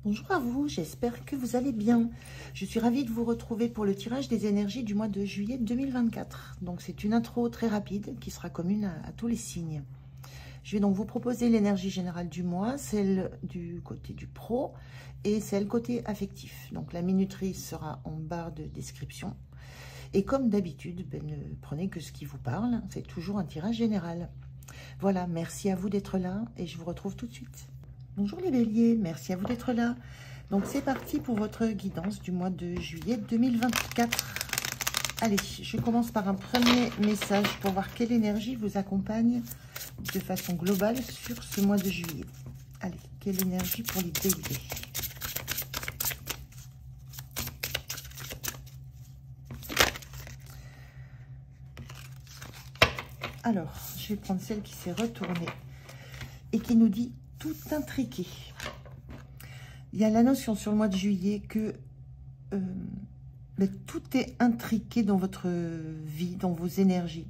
Bonjour à vous, j'espère que vous allez bien. Je suis ravie de vous retrouver pour le tirage des énergies du mois de juillet 2024. Donc c'est une intro très rapide qui sera commune à tous les signes. Je vais donc vous proposer l'énergie générale du mois, celle du côté du pro et celle côté affectif. Donc la minuterie sera en barre de description. Et comme d'habitude, ne prenez que ce qui vous parle, c'est toujours un tirage général. Voilà, merci à vous d'être là et je vous retrouve tout de suite. Bonjour les béliers, merci à vous d'être là. Donc c'est parti pour votre guidance du mois de juillet 2024. Allez, je commence par un premier message pour voir quelle énergie vous accompagne de façon globale sur ce mois de juillet. Allez, quelle énergie pour les béliers? Alors, je vais prendre celle qui s'est retournée et qui nous dit tout intriqué. Il y a la notion sur le mois de juillet que tout est intriqué dans votre vie, dans vos énergies.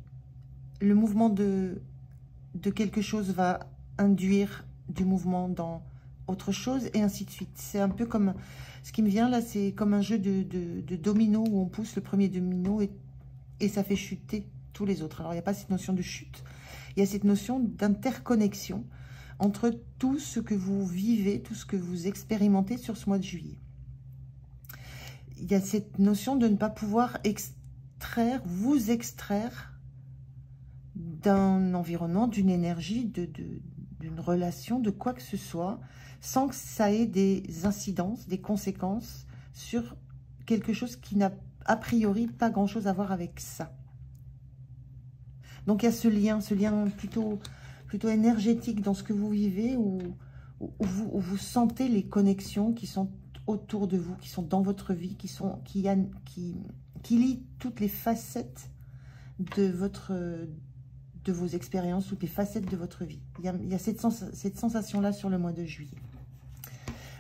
Le mouvement de quelque chose va induire du mouvement dans autre chose et ainsi de suite. C'est un peu comme, ce qui me vient là, c'est comme un jeu de domino où on pousse le premier domino et ça fait chuter tous les autres. Alors il n'y a pas cette notion de chute, il y a cette notion d'interconnexion entre tout ce que vous vivez, tout ce que vous expérimentez sur ce mois de juillet. Il y a cette notion de ne pas pouvoir vous extraire d'un environnement, d'une énergie, d'une relation, de quoi que ce soit, sans que ça ait des incidences, des conséquences sur quelque chose qui n'a a priori pas grand-chose à voir avec ça. Donc il y a ce lien plutôt énergétique dans ce que vous vivez, où vous sentez les connexions qui sont autour de vous, qui sont dans votre vie, qui lient toutes les facettes de vos expériences, toutes les facettes de votre vie. Il y a cette sensation-là sur le mois de juillet.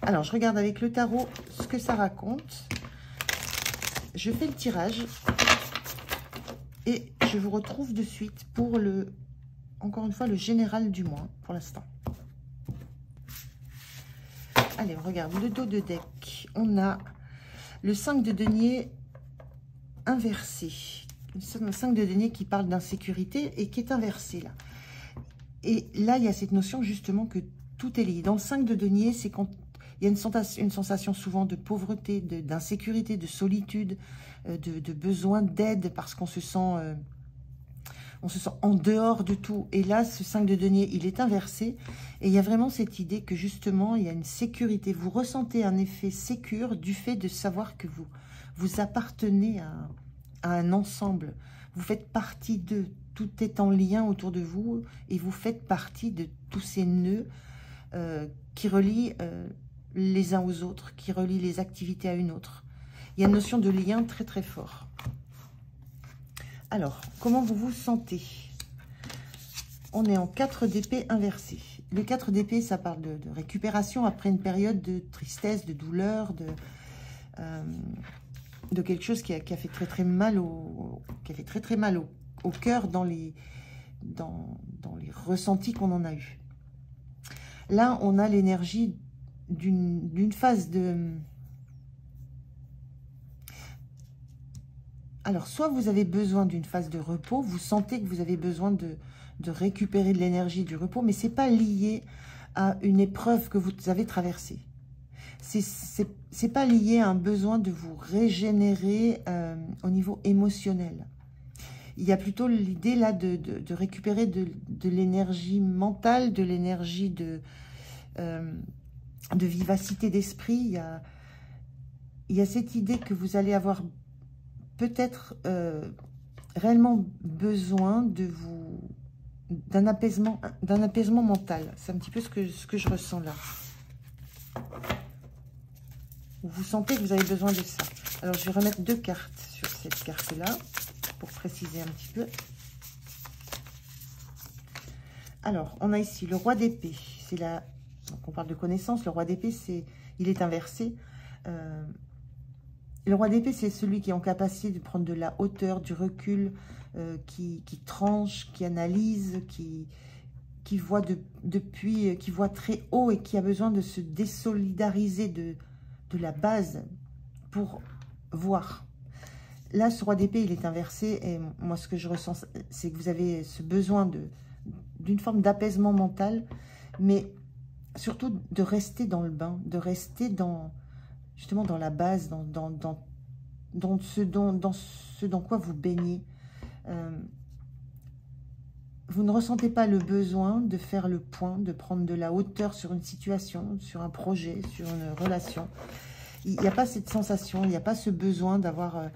Alors, je regarde avec le tarot ce que ça raconte. Je fais le tirage et je vous retrouve de suite pour encore une fois, le général du mois, pour l'instant. Allez, on regarde le dos de deck. On a le 5 de denier inversé. Le 5 de denier qui parle d'insécurité et qui est inversé, là. Et là, il y a cette notion, justement, que tout est lié. Dans le 5 de denier, c'est quand il y a une sensation souvent de pauvreté, d'insécurité, de solitude, de besoin d'aide, parce qu'on se sent... on se sent en dehors de tout. Et là, ce 5 de denier, il est inversé. Et il y a vraiment cette idée que justement, il y a une sécurité. Vous ressentez un effet sécure du fait de savoir que vous appartenez à un ensemble. Vous faites partie d'eux. Tout est en lien autour de vous. Et vous faites partie de tous ces nœuds qui relient les uns aux autres, qui relient les activités à une autre. Il y a une notion de lien très très fort. Alors, comment vous vous sentez? On est en 4 d'épée inversé. Le 4 d'épée, ça parle de récupération après une période de tristesse, de douleur, de quelque chose qui a fait très très mal au cœur dans les ressentis qu'on en a eu. Là, on a l'énergie d'une phase de... Alors, soit vous avez besoin d'une phase de repos, vous sentez que vous avez besoin de récupérer de l'énergie, du repos, mais ce n'est pas lié à une épreuve que vous avez traversée. C'est pas lié à un besoin de vous régénérer au niveau émotionnel. Il y a plutôt l'idée là de récupérer de l'énergie mentale, de l'énergie de vivacité d'esprit. Il y a cette idée que vous allez avoir peut-être réellement besoin d'un apaisement mental. C'est un petit peu ce que je ressens là. Vous sentez que vous avez besoin de ça. Alors, je vais remettre 2 cartes sur cette carte-là pour préciser un petit peu. Alors, on a ici le roi d'épée. C'est là, donc on parle de connaissance. Le roi d'épée, il est inversé. Le roi d'épée, c'est celui qui est en capacité de prendre de la hauteur, du recul, qui tranche, qui analyse, qui voit qui voit très haut et qui a besoin de se désolidariser de la base pour voir. Là, ce roi d'épée, il est inversé, et moi, ce que je ressens, c'est que vous avez ce besoin d'une forme d'apaisement mental, mais surtout de rester dans le bain, de rester justement dans la base, dans ce dans quoi vous baignez. Vous ne ressentez pas le besoin de faire le point, de prendre de la hauteur sur une situation, sur un projet, sur une relation. Il n'y a pas cette sensation, il n'y a pas ce besoin d'avoir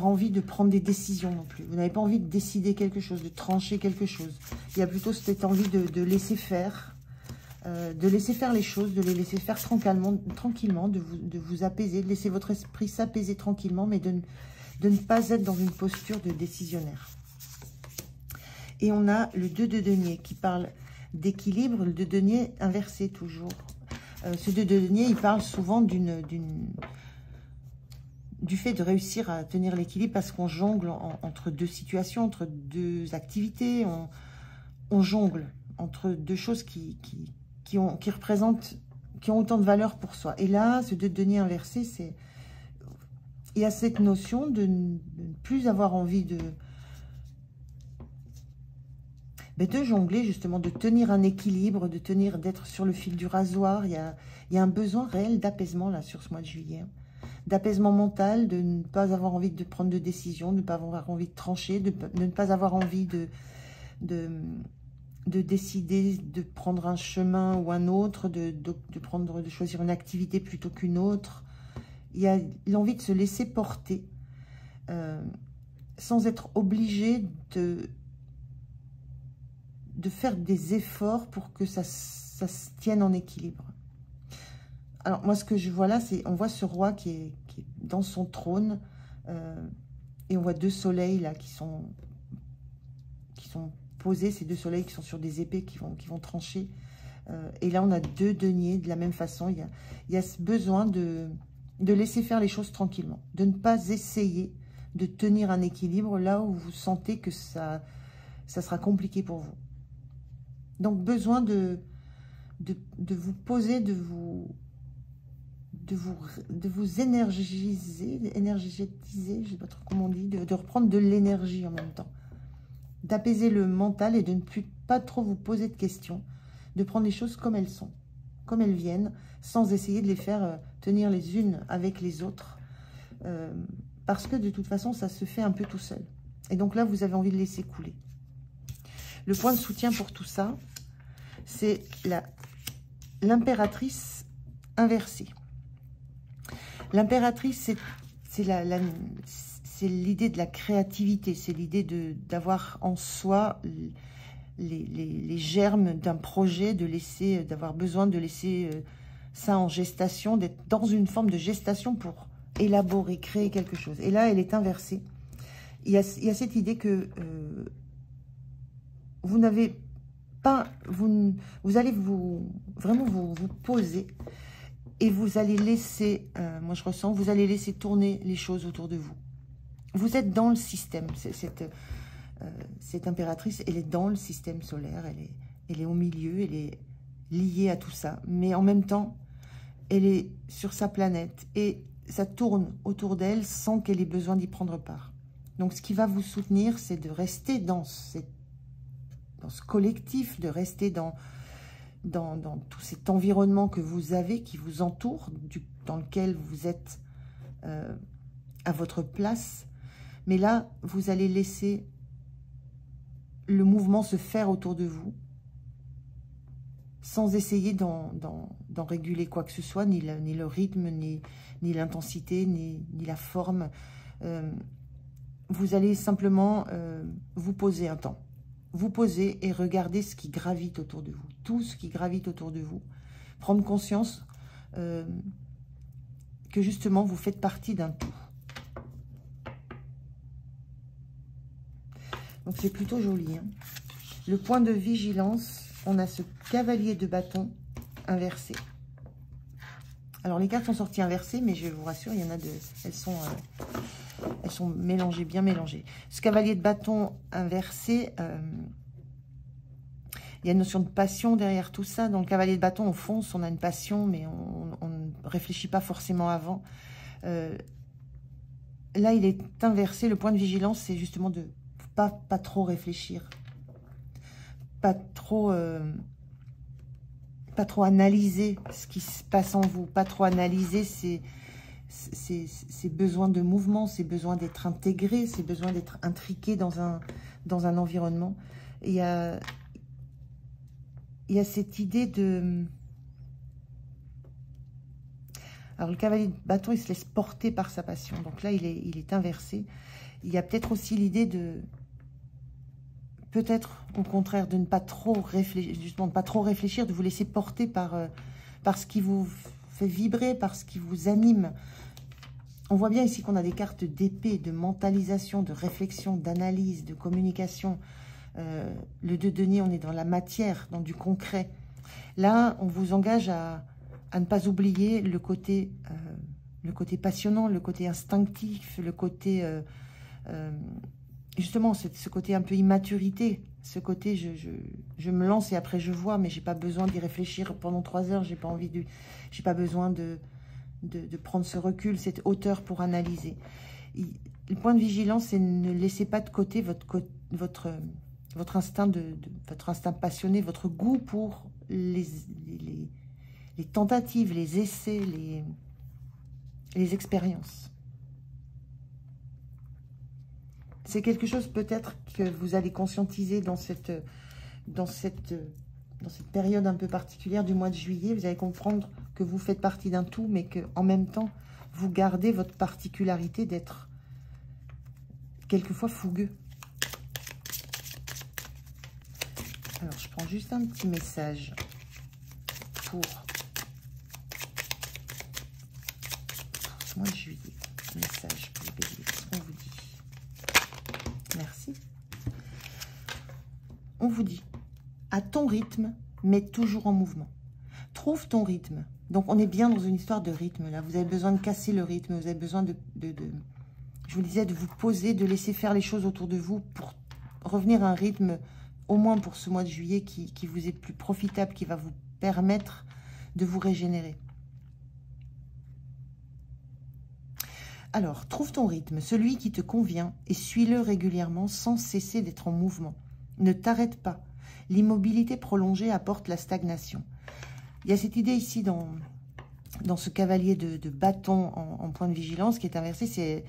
envie de prendre des décisions non plus. Vous n'avez pas envie de décider quelque chose, de trancher quelque chose. Il y a plutôt cette envie de laisser faire, les choses, de les laisser faire tranquillement, de vous apaiser, de laisser votre esprit s'apaiser tranquillement, mais de ne pas être dans une posture de décisionnaire. Et on a le 2 de denier qui parle d'équilibre, le 2 de denier inversé toujours. Ce 2 de denier, il parle souvent du fait de réussir à tenir l'équilibre parce qu'on jongle entre deux situations, entre deux activités. On jongle entre deux choses qui ont autant de valeur pour soi. Et là, ce 2 de denier inversé, il y a cette notion de ne plus avoir envie de jongler, justement, de tenir un équilibre, d'être sur le fil du rasoir. Il y a un besoin réel d'apaisement là sur ce mois de juillet. D'apaisement mental, de ne pas avoir envie de prendre de décision, de ne pas avoir envie de trancher, de ne pas avoir envie de décider de prendre un chemin ou un autre, de choisir une activité plutôt qu'une autre. Il y a l'envie de se laisser porter sans être obligé de faire des efforts pour que ça se tienne en équilibre. Alors, moi, ce que je vois là, c'est, on voit ce roi qui est dans son trône, et on voit 2 soleils, là, qui sont posés, ces 2 soleils qui sont sur des épées qui vont trancher. Et là, on a 2 deniers, de la même façon. Il y a ce besoin de laisser faire les choses tranquillement, de ne pas essayer de tenir un équilibre là où vous sentez que ça sera compliqué pour vous. Donc, besoin de vous poser, de vous énergiser, je sais pas trop comment on dit, de reprendre de l'énergie en même temps. D'apaiser le mental et de ne pas trop vous poser de questions, de prendre les choses comme elles sont, comme elles viennent, sans essayer de les faire tenir les unes avec les autres, parce que de toute façon, ça se fait un peu tout seul. Et donc là, vous avez envie de laisser couler. Le point de soutien pour tout ça, c'est l'impératrice inversée. L'impératrice, c'est l'idée de la créativité, c'est l'idée d'avoir en soi les germes d'un projet, d'avoir besoin de laisser ça en gestation, d'être dans une forme de gestation pour élaborer, créer quelque chose. Et là, elle est inversée. Il y a cette idée que vous n'avez pas, vous allez vraiment vous poser et vous allez laisser, moi je ressens, vous allez laisser tourner les choses autour de vous. Vous êtes dans le système, cette impératrice, elle est dans le système solaire, elle est au milieu, elle est liée à tout ça, mais en même temps, elle est sur sa planète et ça tourne autour d'elle sans qu'elle ait besoin d'y prendre part. Donc ce qui va vous soutenir, c'est de rester dans ce collectif, de rester dans tout cet environnement que vous avez, qui vous entoure, dans lequel vous êtes à votre place. Mais là, vous allez laisser le mouvement se faire autour de vous, sans essayer d'en réguler quoi que ce soit, ni le rythme, ni l'intensité, ni la forme. Vous allez simplement vous poser un temps. Vous poser et regarder ce qui gravite autour de vous. Tout ce qui gravite autour de vous. Prendre conscience que justement, vous faites partie d'un tout. Donc, c'est plutôt joli. Hein. Le point de vigilance, on a ce cavalier de bâton inversé. Alors, les cartes sont sorties inversées, mais je vous rassure, il y en a deux. Elles sont mélangées, bien mélangées. Ce cavalier de bâton inversé, Il y a une notion de passion derrière tout ça. Dans le cavalier de bâton, on fonce, on a une passion, mais on ne réfléchit pas forcément avant. Là, il est inversé. Le point de vigilance, c'est justement de pas trop réfléchir. Pas trop analyser ce qui se passe en vous. Pas trop analyser ses besoins de mouvement, ses besoins d'être intégré, ses besoins d'être intriqué dans un environnement. Et il y a cette idée de... Alors, le cavalier de bâton, il se laisse porter par sa passion. Donc là, il est inversé. Il y a peut-être aussi l'idée de... Peut-être, au contraire, de ne pas trop réfléchir, justement, de ne pas trop réfléchir, de vous laisser porter par ce qui vous fait vibrer, par ce qui vous anime. On voit bien ici qu'on a des cartes d'épée, de mentalisation, de réflexion, d'analyse, de communication. Le 2 de denier, on est dans la matière, dans du concret. Là, on vous engage à ne pas oublier le côté passionnant, le côté instinctif, le côté... justement, ce côté un peu immaturité, ce côté je me lance et après je vois, mais j'ai pas besoin d'y réfléchir pendant 3 heures, j'ai pas besoin de prendre ce recul, cette hauteur pour analyser. Le point de vigilance, c'est ne laissez pas de côté votre instinct votre instinct passionné, votre goût pour les tentatives, les essais, les expériences. C'est quelque chose peut-être que vous allez conscientiser dans cette période un peu particulière du mois de juillet. Vous allez comprendre que vous faites partie d'un tout, mais qu'en même temps, vous gardez votre particularité d'être quelquefois fougueux. Alors, je prends juste un petit message pour ce mois de juillet. Message pour les béliers. Qu'est-ce qu'on vous dit? Merci. On vous dit, à ton rythme, mais toujours en mouvement. Trouve ton rythme. Donc, on est bien dans une histoire de rythme, là. Vous avez besoin de casser le rythme. Vous avez besoin je vous disais, de vous poser, de laisser faire les choses autour de vous pour revenir à un rythme, au moins pour ce mois de juillet, qui vous est plus profitable, qui va vous permettre de vous régénérer. Alors, trouve ton rythme, celui qui te convient, et suis-le régulièrement sans cesser d'être en mouvement. Ne t'arrête pas. L'immobilité prolongée apporte la stagnation. Il y a cette idée ici dans ce cavalier de bâton en point de vigilance qui est inversé, c'est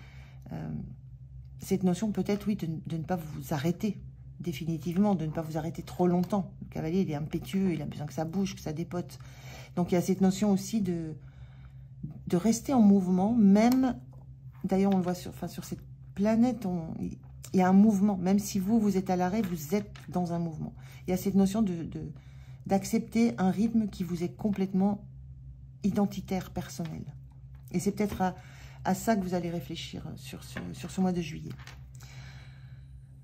cette notion peut-être, oui, de ne pas vous arrêter définitivement, de ne pas vous arrêter trop longtemps. Le cavalier, il est impétueux, il a besoin que ça bouge, que ça dépote. Donc, il y a cette notion aussi de rester en mouvement, même... D'ailleurs, on le voit sur cette planète, il y a un mouvement. Même si vous êtes à l'arrêt, vous êtes dans un mouvement. Il y a cette notion d'accepter un rythme qui vous est complètement identitaire, personnel. Et c'est peut-être à ça que vous allez réfléchir sur ce mois de juillet.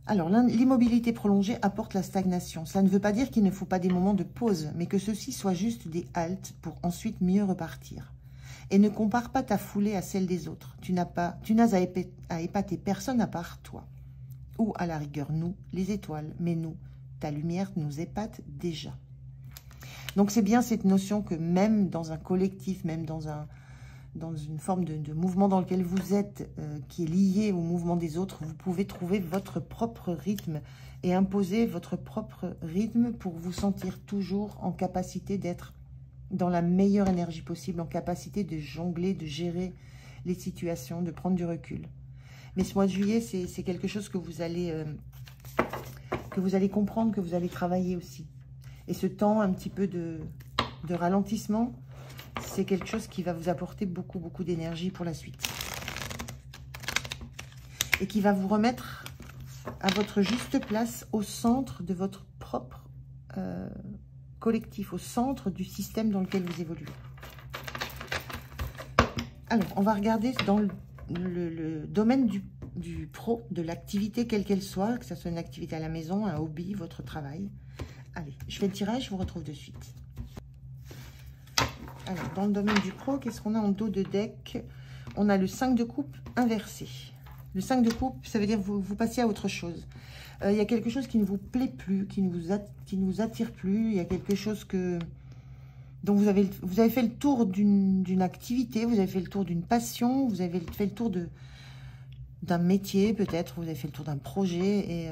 Alors, l'immobilité prolongée apporte la stagnation. Cela ne veut pas dire qu'il ne faut pas des moments de pause, mais que ceux-ci soient juste des haltes pour ensuite mieux repartir. Et ne compare pas ta foulée à celle des autres. Tu n'as à épater personne à part toi. Ou à la rigueur, nous, les étoiles. Mais nous, ta lumière nous épate déjà. Donc c'est bien cette notion que même dans un collectif, même dans une forme de mouvement dans lequel vous êtes, qui est lié au mouvement des autres, vous pouvez trouver votre propre rythme et imposer votre propre rythme pour vous sentir toujours en capacité d'être dans la meilleure énergie possible, en capacité de jongler, de gérer les situations, de prendre du recul. Mais ce mois de juillet, c'est quelque chose que vous allez comprendre, que vous allez travailler aussi. Et ce temps un petit peu de ralentissement, c'est quelque chose qui va vous apporter beaucoup, beaucoup d'énergie pour la suite. Et qui va vous remettre à votre juste place au centre de votre propre collectif, au centre du système dans lequel vous évoluez. Alors, on va regarder dans le domaine du pro, de l'activité, quelle qu'elle soit, que ce soit une activité à la maison, un hobby, votre travail. Allez, je fais le tirage, je vous retrouve de suite. Alors, dans le domaine du pro, qu'est-ce qu'on a en dos de deck? On a le 5 de coupe inversé. Le 5 de coupe, ça veut dire que vous passez à autre chose. Il y a quelque chose qui ne vous plaît plus, qui ne vous attire plus. Il y a quelque chose dont vous avez fait le tour d'une activité, vous avez fait le tour d'une passion, vous avez fait le tour d'un métier peut-être, vous avez fait le tour d'un projet.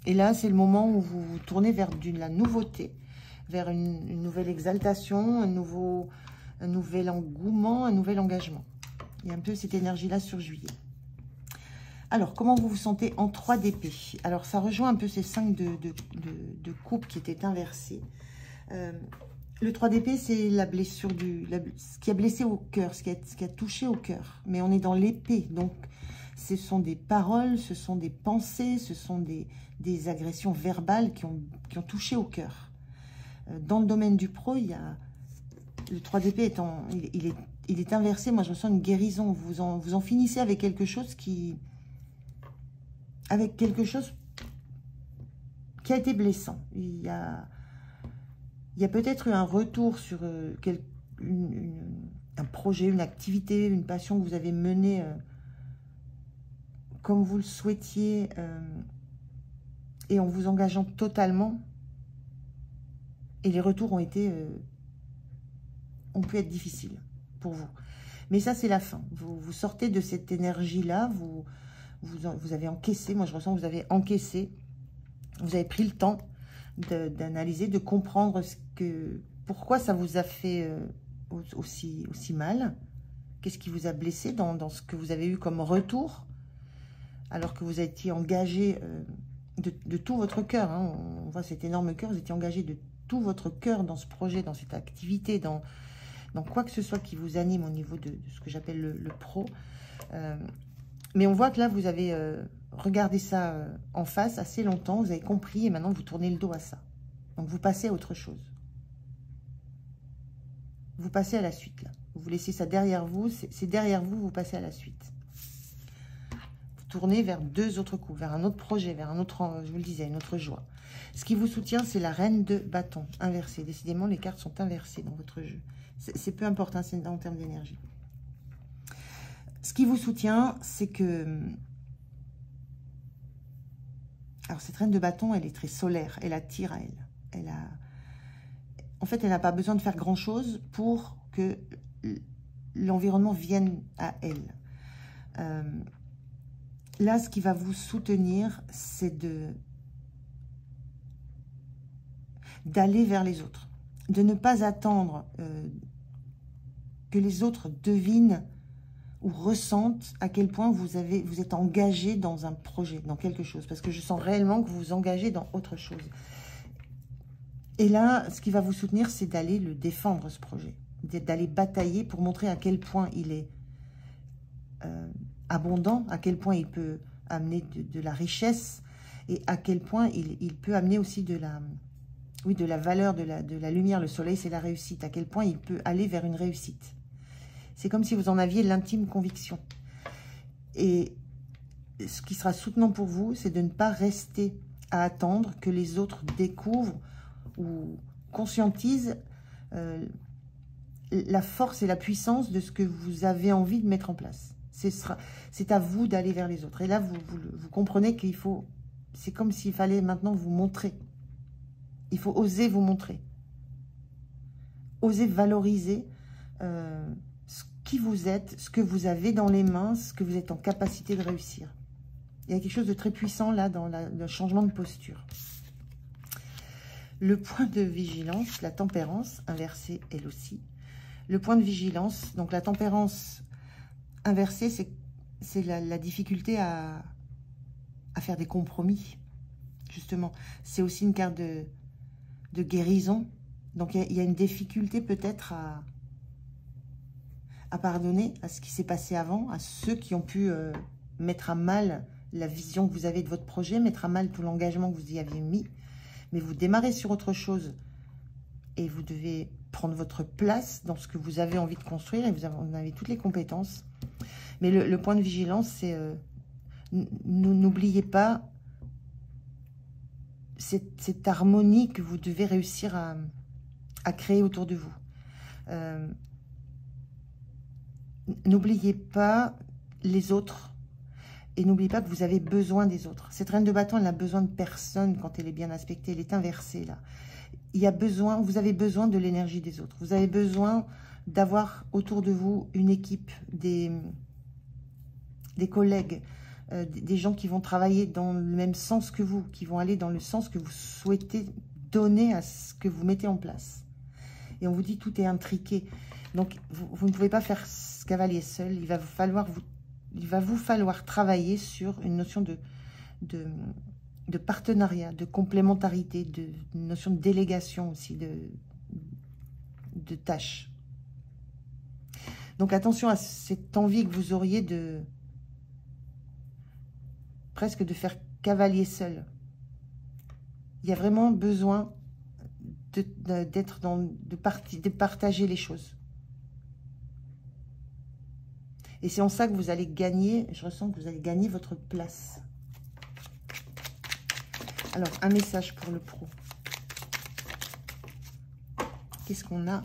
Et là, c'est le moment où vous vous tournez vers la nouveauté, vers une nouvelle exaltation, un nouvel engouement, un nouvel engagement. Il y a un peu cette énergie-là sur juillet. Alors, comment vous vous sentez en 3 d'épée? Alors, ça rejoint un peu ces 5 de coupe qui étaient inversés. Le 3 d'épée, c'est la blessure ce qui a blessé au cœur, ce qui a touché au cœur. Mais on est dans l'épée, donc ce sont des paroles, ce sont des pensées, ce sont des agressions verbales qui ont touché au cœur. Dans le domaine du pro, il y a le 3 d'épée, il est inversé. Moi, je ressens une guérison. Vous en finissez avec quelque chose qui a été blessant. Il y a peut-être eu un retour sur un projet, une activité, une passion que vous avez menée comme vous le souhaitiez et en vous engageant totalement. Et les retours ont pu être difficiles pour vous. Mais ça, c'est la fin. Vous sortez de cette énergie-là, vous avez encaissé, moi je ressens que vous avez encaissé, vous avez pris le temps d'analyser, de comprendre pourquoi ça vous a fait aussi mal, qu'est-ce qui vous a blessé dans ce que vous avez eu comme retour, alors que vous étiez engagé de tout votre cœur, hein. On voit cet énorme cœur, vous étiez engagé de tout votre cœur dans ce projet, dans cette activité, dans quoi que ce soit qui vous anime au niveau de ce que j'appelle le pro. Mais on voit que là, vous avez regardé ça en face assez longtemps, vous avez compris, et maintenant vous tournez le dos à ça. Donc vous passez à autre chose. Vous passez à la suite, là. Vous laissez ça derrière vous, c'est derrière vous, vous passez à la suite. Vous tournez vers 2 autres coups, vers un autre projet, vers un autre, je vous le disais, une autre joie. Ce qui vous soutient, c'est la reine de bâton, inversée. Décidément, les cartes sont inversées dans votre jeu. C'est peu important, hein, c'est en termes d'énergie. Ce qui vous soutient, c'est que... Alors, cette reine de bâton, elle est très solaire. Elle attire à elle. En fait, elle n'a pas besoin de faire grand-chose pour que l'environnement vienne à elle. Là, ce qui va vous soutenir, c'est d'aller vers les autres. De ne pas attendre que les autres devinent ou ressentent à quel point vous êtes engagé dans un projet, dans quelque chose. Parce que je sens réellement que vous vous engagez dans autre chose. Et là, ce qui va vous soutenir, c'est d'aller le défendre, ce projet. D'aller batailler pour montrer à quel point il est abondant, à quel point il peut amener de la richesse et à quel point il peut amener aussi de la valeur, de la lumière. Le soleil, c'est la réussite. À quel point il peut aller vers une réussite. C'est comme si vous en aviez l'intime conviction. Et ce qui sera soutenant pour vous, c'est de ne pas rester à attendre que les autres découvrent ou conscientisent la force et la puissance de ce que vous avez envie de mettre en place. C'est à vous d'aller vers les autres. Et là, vous comprenez qu'il faut... C'est comme s'il fallait maintenant vous montrer. Il faut oser vous montrer. Oser valoriser qui vous êtes, ce que vous avez dans les mains, ce que vous êtes en capacité de réussir. Il y a quelque chose de très puissant là dans le changement de posture. Le point de vigilance, la tempérance, inversée elle aussi. Le point de vigilance, donc la tempérance inversée, c'est la difficulté à faire des compromis, justement. C'est aussi une carte de guérison. Donc il y a une difficulté peut-être à pardonner à ce qui s'est passé avant, à ceux qui ont pu mettre à mal la vision que vous avez de votre projet, mettre à mal tout l'engagement que vous y aviez mis. Mais vous démarrez sur autre chose et vous devez prendre votre place dans ce que vous avez envie de construire et vous avez toutes les compétences. Mais le point de vigilance, c'est n'oubliez pas cette harmonie que vous devez réussir à créer autour de vous. N'oubliez pas les autres. Et n'oubliez pas que vous avez besoin des autres. Cette reine de bâton, elle n'a besoin de personne quand elle est bien aspectée. Elle est inversée, là. Vous avez besoin de l'énergie des autres. Vous avez besoin d'avoir autour de vous une équipe, des collègues, des gens qui vont travailler dans le même sens que vous, qui vont aller dans le sens que vous souhaitez donner à ce que vous mettez en place. Et on vous dit tout est intriqué. Donc, vous ne pouvez pas faire ce cavalier seul. Il va vous falloir travailler sur une notion de partenariat, de complémentarité, une notion de délégation aussi, de tâches. Donc, attention à cette envie que vous auriez presque de faire cavalier seul. Il y a vraiment besoin de partager les choses. Et c'est en ça que vous allez gagner, je ressens que vous allez gagner votre place. Alors, un message pour le pro. Qu'est-ce qu'on a?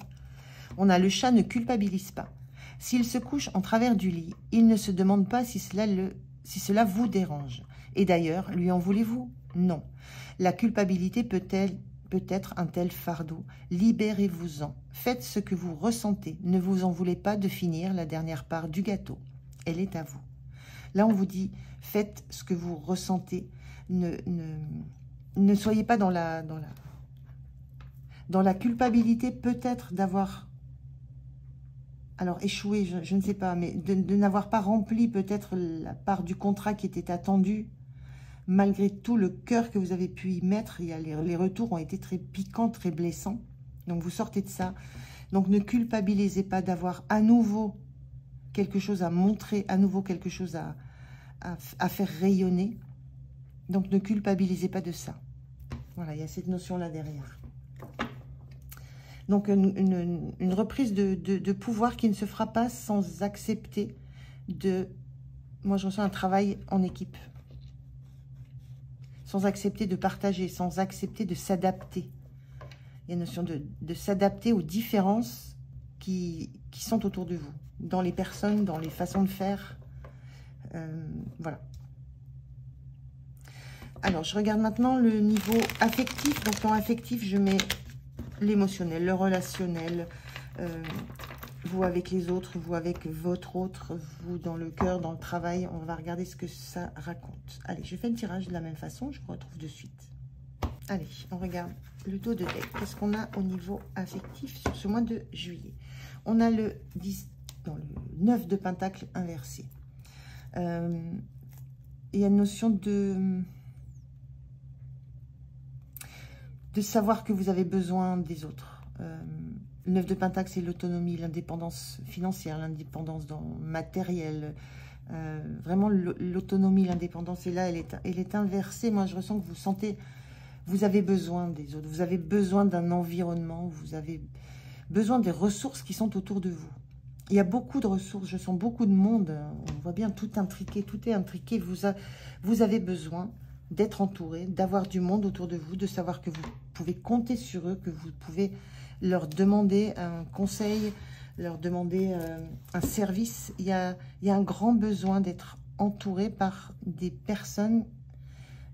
On a le chat ne culpabilise pas. S'il se couche en travers du lit, il ne se demande pas si cela vous dérange. Et d'ailleurs, lui en voulez-vous? Non. La culpabilité peut être un tel fardeau. Libérez-vous-en. Faites ce que vous ressentez. Ne vous en voulez pas de finir la dernière part du gâteau. Elle est à vous. Là, on vous dit, faites ce que vous ressentez. Ne soyez pas dans la culpabilité peut-être d'avoir, alors échoué, je ne sais pas, mais de n'avoir pas rempli peut-être la part du contrat qui était attendue. Malgré tout le cœur que vous avez pu y mettre, les retours ont été très piquants, très blessants. Donc, vous sortez de ça. Donc, ne culpabilisez pas d'avoir à nouveau quelque chose à montrer, à nouveau quelque chose à faire rayonner. Donc, ne culpabilisez pas de ça. Voilà, il y a cette notion-là derrière. Donc, une reprise de pouvoir qui ne se fera pas sans accepter moi, je ressens un travail en équipe. Sans accepter de partager, sans accepter de s'adapter. Il y a une notion de s'adapter aux différences qui sont autour de vous, dans les personnes, dans les façons de faire. Voilà. Alors, je regarde maintenant le niveau affectif. Donc, dans affectif, je mets l'émotionnel, le relationnel, vous avec les autres, vous avec votre autre, vous dans le cœur, dans le travail. On va regarder ce que ça raconte. Allez, je fais le tirage de la même façon. Je vous retrouve de suite. Allez, on regarde le dos de deck. Qu'est-ce qu'on a au niveau affectif sur ce mois de juillet? On a le 9 de pentacle inversé. Il y a une notion de savoir que vous avez besoin des autres. Le 9 de pentacle, c'est l'autonomie, l'indépendance financière, l'indépendance matérielle. Vraiment, l'autonomie, l'indépendance. Et là, elle est inversée. Moi, je ressens que vous avez besoin des autres. Vous avez besoin d'un environnement. Vous avez besoin des ressources qui sont autour de vous. Il y a beaucoup de ressources. Je sens beaucoup de monde. On voit bien tout intriqué. Tout est intriqué. Vous avez besoin d'être entouré, d'avoir du monde autour de vous, de savoir que vous pouvez compter sur eux, que vous pouvez leur demander un conseil, leur demander un service. Il y a un grand besoin d'être entouré par des personnes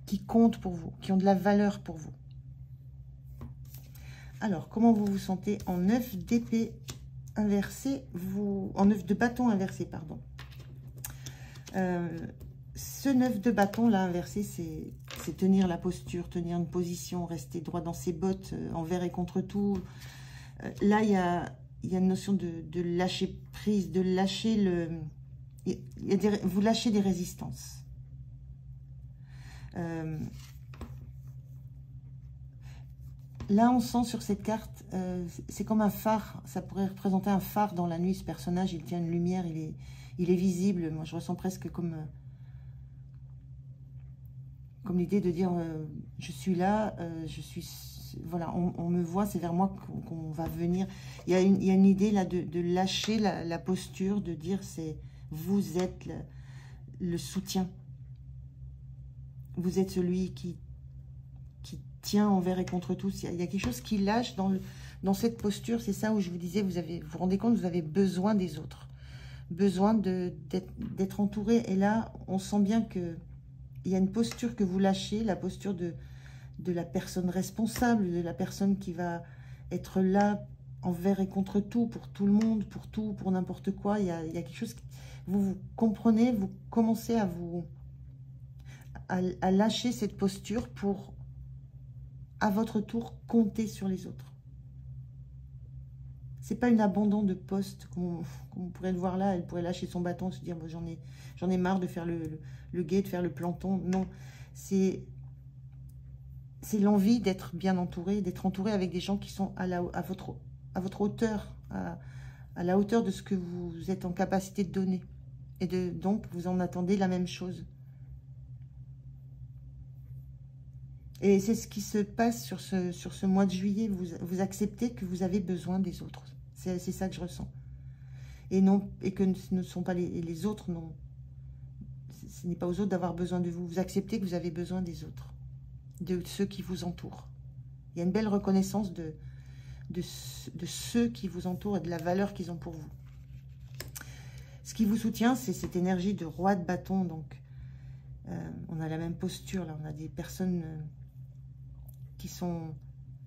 qui comptent pour vous, qui ont de la valeur pour vous. Alors, comment vous vous sentez en 9 d'épée inversé, en 9 de bâton inversé, pardon. Ce 9 de bâton là inversé, c'est tenir la posture, tenir une position, rester droit dans ses bottes, envers et contre tout. Là, il y a une notion de lâcher prise, de lâcher vous lâchez des résistances. Là, on sent sur cette carte, c'est comme un phare. Ça pourrait représenter un phare dans la nuit. Ce personnage, il tient une lumière, il est visible. Moi, je ressens presque comme l'idée de dire je suis là, voilà, on me voit, c'est vers moi qu'on va venir. Il y a une idée là de lâcher la posture, de dire vous êtes le soutien. Vous êtes celui qui tient envers et contre tous. Il y a quelque chose qui lâche dans cette posture. C'est ça où je vous disais, vous vous rendez compte, vous avez besoin des autres. besoin d'être entouré. Et là, on sent bien qu'il y a une posture que vous lâchez, la posture de la personne responsable, de la personne qui va être là envers et contre tout, pour tout le monde, pour tout, pour n'importe quoi. Il y a quelque chose, vous comprenez, vous commencez à lâcher cette posture pour, à votre tour, compter sur les autres. C'est pas une abandon de poste, comme on pourrait le voir là. Elle pourrait lâcher son bâton, se dire bon, j'en ai marre de faire le guet, de faire le planton. Non, c'est l'envie d'être bien entouré, d'être entouré avec des gens qui sont à votre hauteur, à la hauteur de ce que vous êtes en capacité de donner. Et donc, vous en attendez la même chose. Et c'est ce qui se passe sur ce mois de juillet. Vous acceptez que vous avez besoin des autres. C'est ça que je ressens. Et que ce ne sont pas les autres, non. Ce n'est pas aux autres d'avoir besoin de vous. Vous acceptez que vous avez besoin des autres, de ceux qui vous entourent. Il y a une belle reconnaissance de ceux qui vous entourent et de la valeur qu'ils ont pour vous. Ce qui vous soutient, c'est cette énergie de roi de bâton. Donc, on a la même posture, là. On a des personnes qui sont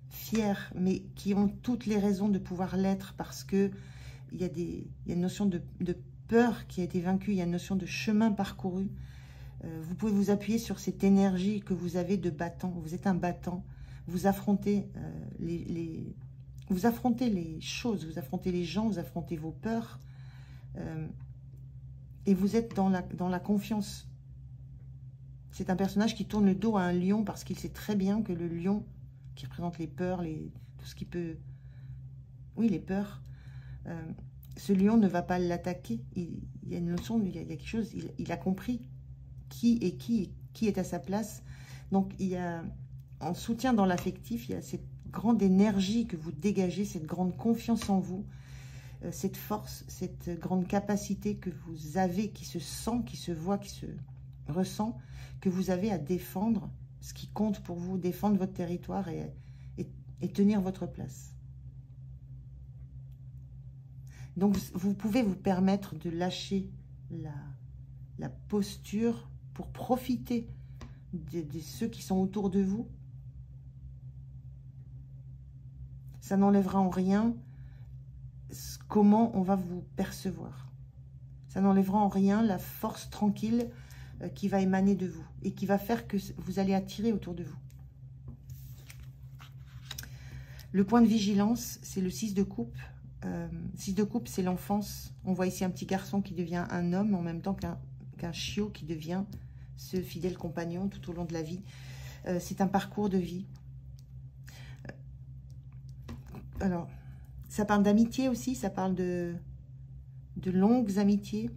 fières, mais qui ont toutes les raisons de pouvoir l'être, parce que il y a une notion de peur qui a été vaincue, il y a une notion de chemin parcouru. Vous pouvez vous appuyer sur cette énergie que vous avez de battant. Vous êtes un battant. Vous affrontez vous affrontez les choses, vous affrontez les gens, vous affrontez vos peurs. Et vous êtes dans la confiance. C'est un personnage qui tourne le dos à un lion parce qu'il sait très bien que le lion, qui représente les peurs, tout ce qui peut... Oui, les peurs. Ce lion ne va pas l'attaquer. Il y a une notion, il y a quelque chose, il a compris qui est à sa place. Donc, il y a, en soutien dans l'affectif, il y a cette grande énergie que vous dégagez, cette grande confiance en vous, cette force, cette grande capacité que vous avez, qui se sent, qui se voit, qui se ressent, que vous avez à défendre ce qui compte pour vous, défendre votre territoire et tenir votre place. Donc, vous pouvez vous permettre de lâcher la posture pour profiter de ceux qui sont autour de vous. Ça n'enlèvera en rien comment on va vous percevoir. Ça n'enlèvera en rien la force tranquille qui va émaner de vous et qui va faire que vous allez attirer autour de vous. Le point de vigilance, c'est le 6 de coupe. 6 de coupe, c'est l'enfance. On voit ici un petit garçon qui devient un homme en même temps qu'un chiot qui devient ce fidèle compagnon tout au long de la vie. C'est un parcours de vie. Alors, ça parle d'amitié aussi, ça parle de longues amitiés.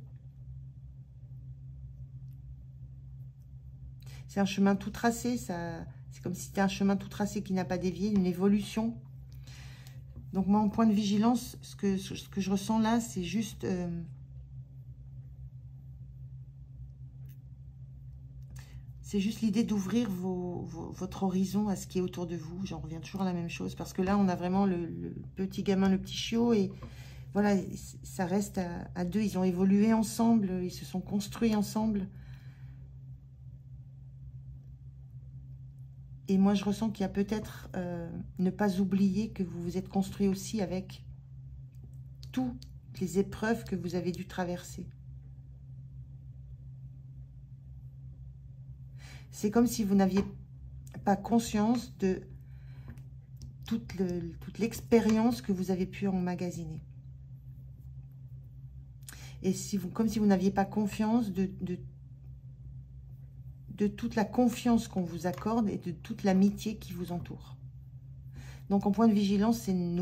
C'est un chemin tout tracé, c'est comme si c'était un chemin tout tracé qui n'a pas dévié, une évolution. Donc moi, en point de vigilance, ce que je ressens là, c'est juste... c'est juste l'idée d'ouvrir votre horizon à ce qui est autour de vous. J'en reviens toujours à la même chose. Parce que là, on a vraiment le petit gamin, le petit chiot. Et voilà, ça reste à deux. Ils ont évolué ensemble. Ils se sont construits ensemble. Et moi, je ressens qu'il y a peut-être ne pas oublier que vous vous êtes construit aussi avec toutes les épreuves que vous avez dû traverser. C'est comme si vous n'aviez pas conscience de toute l'expérience que vous avez pu emmagasiner. Et comme si vous n'aviez pas conscience de toute la confiance qu'on vous accorde et de toute l'amitié qui vous entoure. Donc, en point de vigilance, c'est ne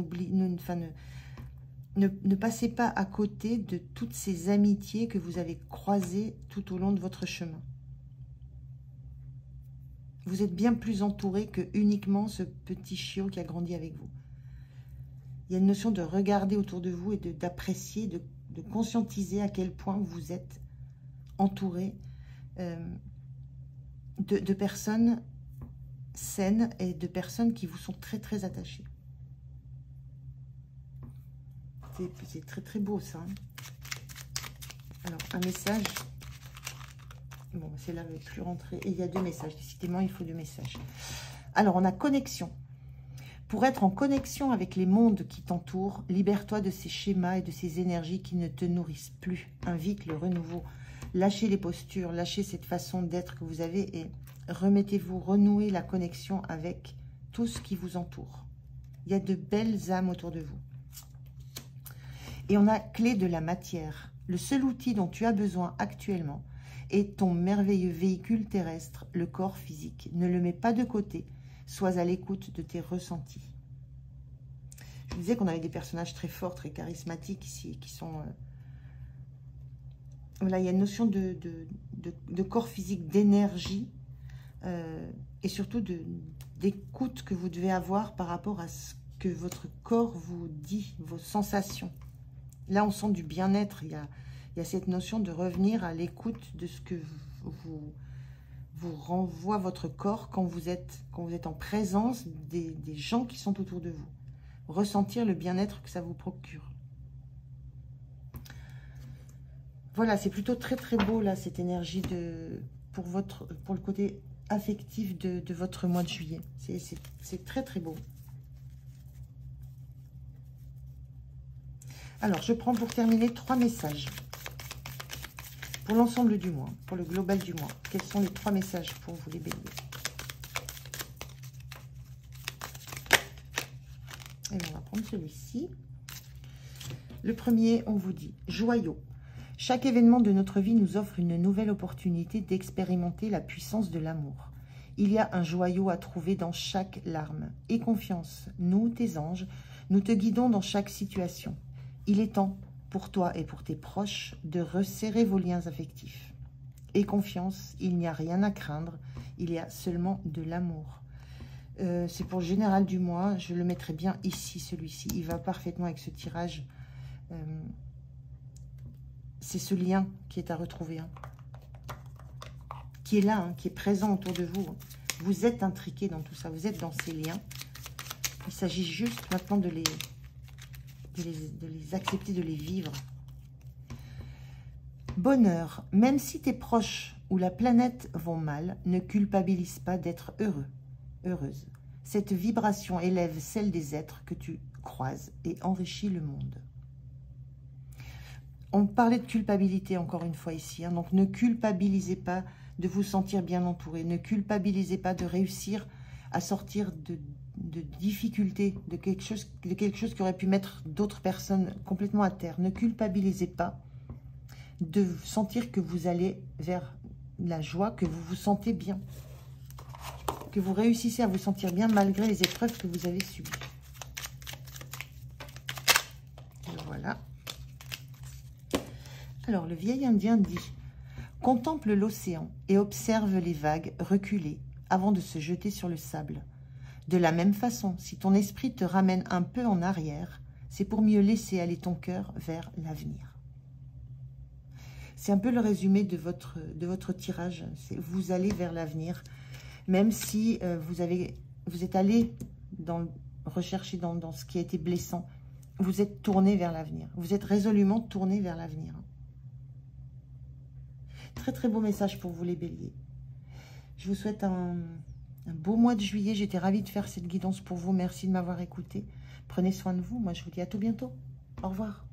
passez pas à côté de toutes ces amitiés que vous avez croisées tout au long de votre chemin. Vous êtes bien plus entouré que uniquement ce petit chiot qui a grandi avec vous. Il y a une notion de regarder autour de vous et d'apprécier, de conscientiser à quel point vous êtes entouré de personnes saines et de personnes qui vous sont très très attachées. C'est très très beau ça. Hein. Alors, un message. Bon, celle-là ne veut plus rentrer. Et il y a 2 messages. Décidément, il faut 2 messages. Alors, on a connexion. Pour être en connexion avec les mondes qui t'entourent, libère-toi de ces schémas et de ces énergies qui ne te nourrissent plus. Invite le renouveau. Lâchez les postures, lâchez cette façon d'être que vous avez et remettez-vous, renouez la connexion avec tout ce qui vous entoure. Il y a de belles âmes autour de vous. Et on a clé de la matière. Le seul outil dont tu as besoin actuellement est ton merveilleux véhicule terrestre, le corps physique. Ne le mets pas de côté. Sois à l'écoute de tes ressentis. Je vous disais qu'on avait des personnages très forts, très charismatiques ici, qui sont... Voilà, il y a une notion de corps physique, d'énergie, et surtout d'écoute que vous devez avoir par rapport à ce que votre corps vous dit, vos sensations. Là, on sent du bien-être. Il y a cette notion de revenir à l'écoute de ce que vous renvoie votre corps quand vous êtes en présence des gens qui sont autour de vous. Ressentir le bien-être que ça vous procure. Voilà, c'est plutôt très très beau là, cette énergie pour le côté affectif de votre mois de juillet. C'est très très beau. Alors, je prends pour terminer 3 messages. Pour l'ensemble du mois, pour le global du mois. Quels sont les 3 messages pour vous les béliers? Et on va prendre celui-ci. Le premier, on vous dit « Joyau ». Chaque événement de notre vie nous offre une nouvelle opportunité d'expérimenter la puissance de l'amour. Il y a un joyau à trouver dans chaque larme. Aie confiance, nous, tes anges, nous te guidons dans chaque situation. Il est temps, pour toi et pour tes proches, de resserrer vos liens affectifs. Aie confiance, il n'y a rien à craindre, il y a seulement de l'amour. C'est pour le général du mois, je le mettrai bien ici, celui-ci. Il va parfaitement avec ce tirage. C'est ce lien qui est à retrouver, hein, qui est là, hein, qui est présent autour de vous. Vous êtes intriqué dans tout ça, vous êtes dans ces liens. Il s'agit juste maintenant de les accepter, de les vivre. Bonheur, même si tes proches ou la planète vont mal, ne culpabilise pas d'être heureux, heureuse. Cette vibration élève celle des êtres que tu croises et enrichit le monde. On parlait de culpabilité encore une fois ici, hein, donc ne culpabilisez pas de vous sentir bien entouré, ne culpabilisez pas de réussir à sortir de difficultés, de quelque chose qui aurait pu mettre d'autres personnes complètement à terre. Ne culpabilisez pas de sentir que vous allez vers la joie, que vous vous sentez bien, que vous réussissez à vous sentir bien malgré les épreuves que vous avez subies. Et voilà. Alors, le vieil indien dit « Contemple l'océan et observe les vagues reculer avant de se jeter sur le sable. De la même façon, si ton esprit te ramène un peu en arrière, c'est pour mieux laisser aller ton cœur vers l'avenir. » C'est un peu le résumé de votre tirage. Vous allez vers l'avenir, même si vous êtes allé rechercher dans ce qui a été blessant. Vous êtes tourné vers l'avenir. Vous êtes résolument tourné vers l'avenir. Très très beau message pour vous les béliers. Je vous souhaite un beau mois de juillet. J'étais ravie de faire cette guidance pour vous. Merci de m'avoir écouté. Prenez soin de vous. Moi, je vous dis à tout bientôt. Au revoir.